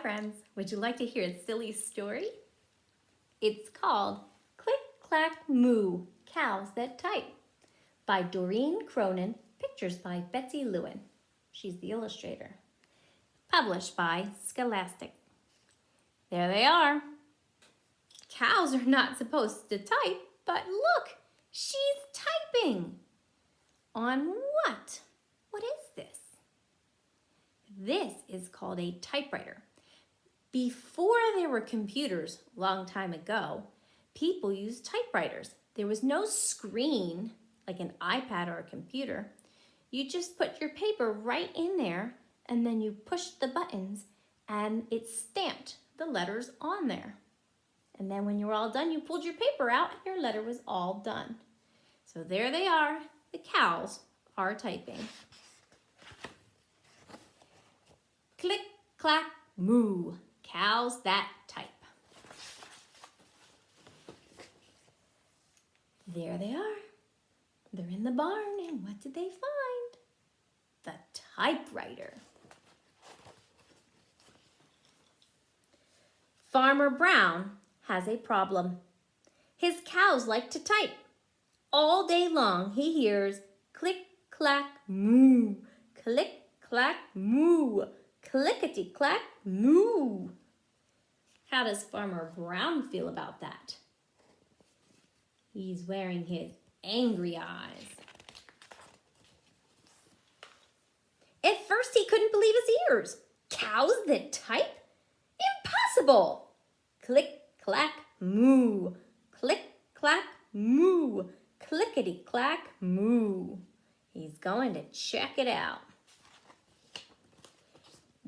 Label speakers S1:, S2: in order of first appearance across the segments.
S1: friends. Would you like to hear a silly story? It's called Click, Clack, Moo, Cows That Type by Doreen Cronin, pictures by Betsy Lewin. She's the illustrator. Published by Scholastic. There they are. Cows are not supposed to type, but look, she's typing. On what? What is this? This is called a typewriter. Before there were computers, a long time ago, people used typewriters. There was no screen like an iPad or a computer. You just put your paper right in there and then you pushed the buttons and it stamped the letters on there. And then when you were all done, you pulled your paper out and your letter was all done. So there they are. The cows are typing. Click, clack, moo. Cows that type. There they are. They're in the barn, and what did they find? The typewriter. Farmer Brown has a problem. His cows like to type. All day long he hears click, clack, moo, click, clack, moo, clickety, clack, moo. How does Farmer Brown feel about that? He's wearing his angry eyes. At first he couldn't believe his ears. Cows that type? Impossible! Click, clack, moo. Click, clack, moo. Clickety, clack, moo. He's going to check it out.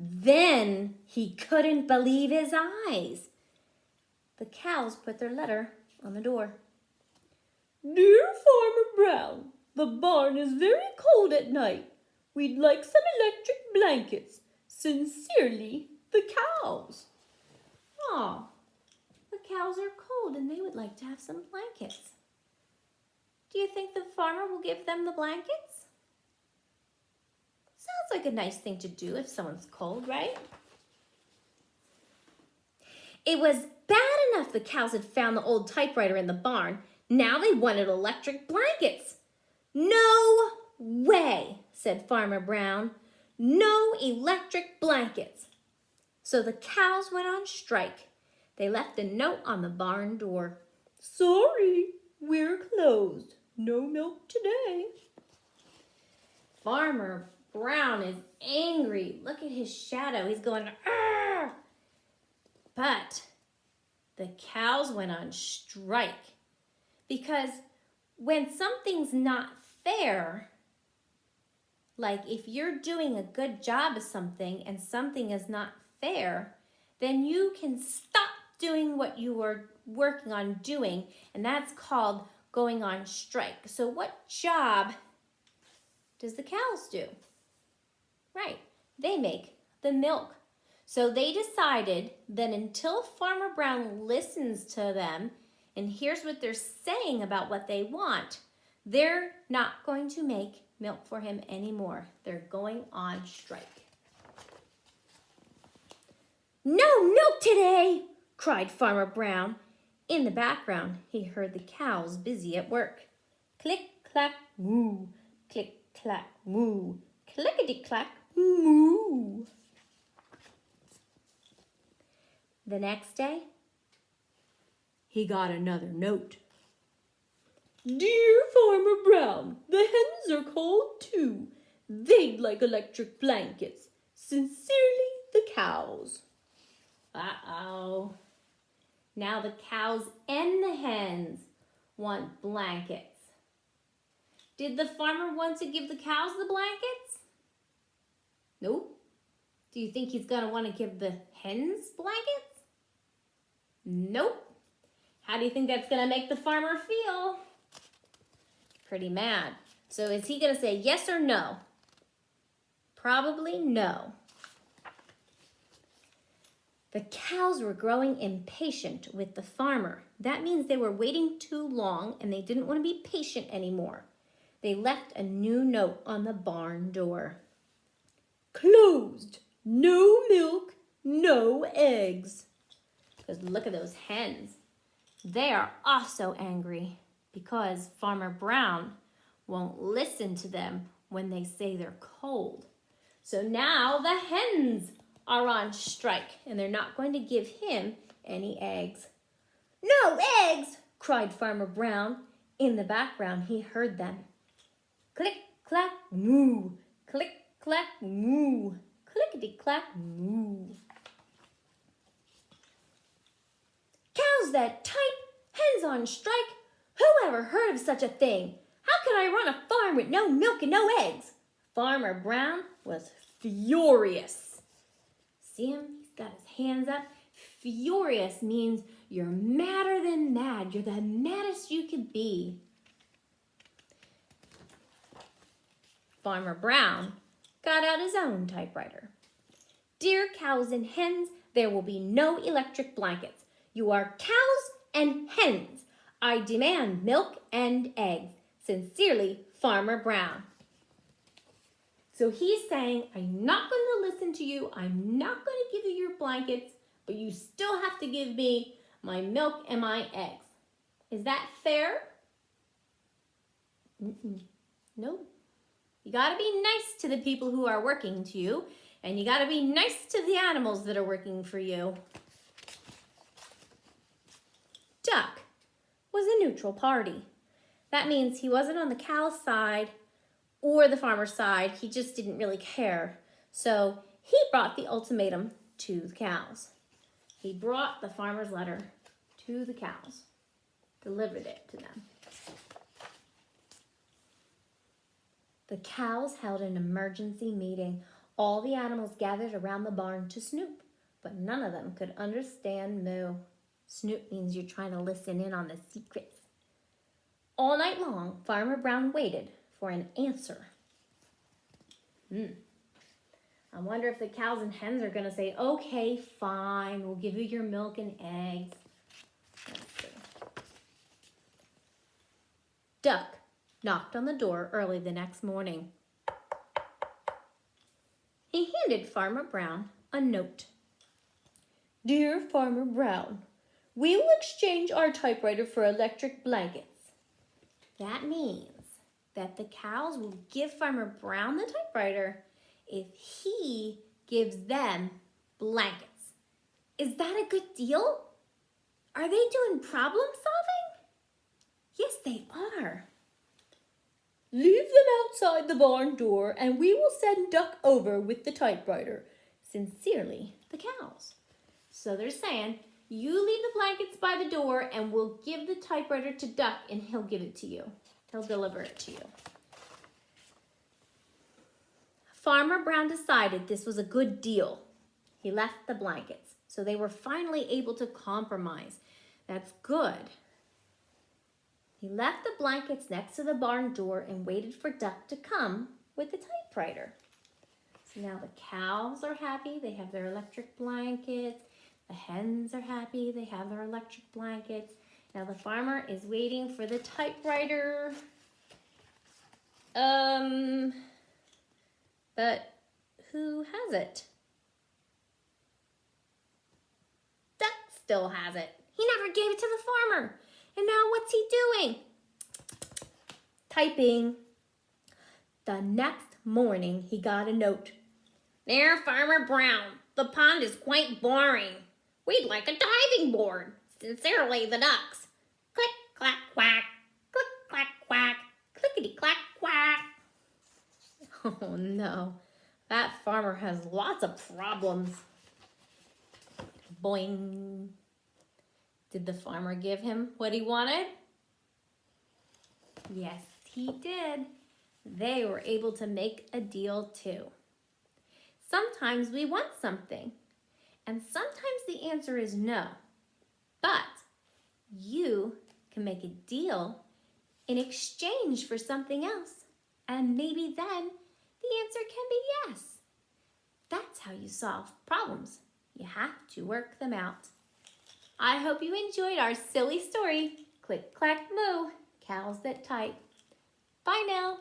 S1: Then he couldn't believe his eyes. The cows put their letter on the door. Dear Farmer Brown, the barn is very cold at night. We'd like some electric blankets. Sincerely, the cows. Aw, the cows are cold and they would like to have some blankets. Do you think the farmer will give them the blankets? Sounds like a nice thing to do if someone's cold, right? It was bad enough the cows had found the old typewriter in the barn. Now they wanted electric blankets. No way, said Farmer Brown. No electric blankets. So the cows went on strike. They left a note on the barn door. Sorry, we're closed. No milk today. Farmer Brown is angry. Look at his shadow. He's going, argh! But the cows went on strike. Because when something's not fair, like if you're doing a good job of something and something is not fair, then you can stop doing what you were working on doing, and that's called going on strike. So what job does the cows do? Right, they make the milk. So they decided that until Farmer Brown listens to them and hears what they're saying about what they want, they're not going to make milk for him anymore. They're going on strike. No milk today, cried Farmer Brown. In the background, he heard the cows busy at work. Click, clack, moo. Click, clack, moo. Clickety, clack, moo. The next day, he got another note. Dear Farmer Brown, the hens are cold too. They'd like electric blankets. Sincerely, the cows. Uh-oh. Now the cows and the hens want blankets. Did the farmer want to give the cows the blankets? Nope. Do you think he's going to want to give the hens blankets? Nope. How do you think that's going to make the farmer feel? Pretty mad. So is he going to say yes or no? Probably no. The cows were growing impatient with the farmer. That means they were waiting too long and they didn't want to be patient anymore. They left a new note on the barn door. Closed. No milk no eggs. Because look at those hens. They are also angry because Farmer Brown won't listen to them when they say they're cold. So now the hens are on strike and they're not going to give him any eggs. No eggs, cried Farmer Brown. In the background, he heard them. Click, clack, moo. Click, clack, moo. Clickety, clack, moo. Cows that type, hens on strike. Who ever heard of such a thing? How could I run a farm with no milk and no eggs? Farmer Brown was furious. See him? He's got his hands up. Furious means you're madder than mad. You're the maddest you could be. Farmer Brown got out his own typewriter. Dear cows and hens, there will be no electric blankets. You are cows and hens. I demand milk and eggs. Sincerely, Farmer Brown. So he's saying, I'm not going to listen to you. I'm not going to give you your blankets, but you still have to give me my milk and my eggs. Is that fair? No. You got to be nice to the people who are working to you, and you got to be nice to the animals that are working for you. Duck was a neutral party. That means he wasn't on the cow's side or the farmer's side. He just didn't really care. So he brought the ultimatum to the cows. He brought the farmer's letter to the cows, delivered it to them. The cows held an emergency meeting. All the animals gathered around the barn to snoop, but none of them could understand moo. Snoop means you're trying to listen in on the secrets. All night long, Farmer Brown waited for an answer. I wonder if the cows and hens are going to say, okay, fine, we'll give you your milk and eggs. Let's see. Duck knocked on the door early the next morning. He handed Farmer Brown a note. Dear Farmer Brown, we will exchange our typewriter for electric blankets. That means that the cows will give Farmer Brown the typewriter if he gives them blankets. Is that a good deal? Are they doing problem solving? Yes, they are. Leave them outside the barn door and we will send Duck over with the typewriter. Sincerely, the cows. So they're saying, you leave the blankets by the door and we'll give the typewriter to Duck and he'll give it to you. He'll deliver it to you. Farmer Brown decided this was a good deal. He left the blankets, so they were finally able to compromise. That's good. He left the blankets next to the barn door and waited for Duck to come with the typewriter. So now the cows are happy. They have their electric blankets. The hens are happy. They have their electric blankets. Now the farmer is waiting for the typewriter. But who has it? Duck still has it. He never gave it to the farmer. And now what's he doing? Typing. The next morning he got a note. Dear Farmer Brown, the pond is quite boring. We'd like a diving board. Sincerely, the ducks. Click, clack, quack. Click, clack, quack. Clickety, clack, quack. Oh, no. That farmer has lots of problems. Boing. Did the farmer give him what he wanted? Yes, he did. They were able to make a deal, too. Sometimes we want something, and sometimes the answer is no. But you can make a deal in exchange for something else, and maybe then the answer can be yes. That's how you solve problems. You have to work them out. I hope you enjoyed our silly story. Click, clack, moo, cows that type. Bye now.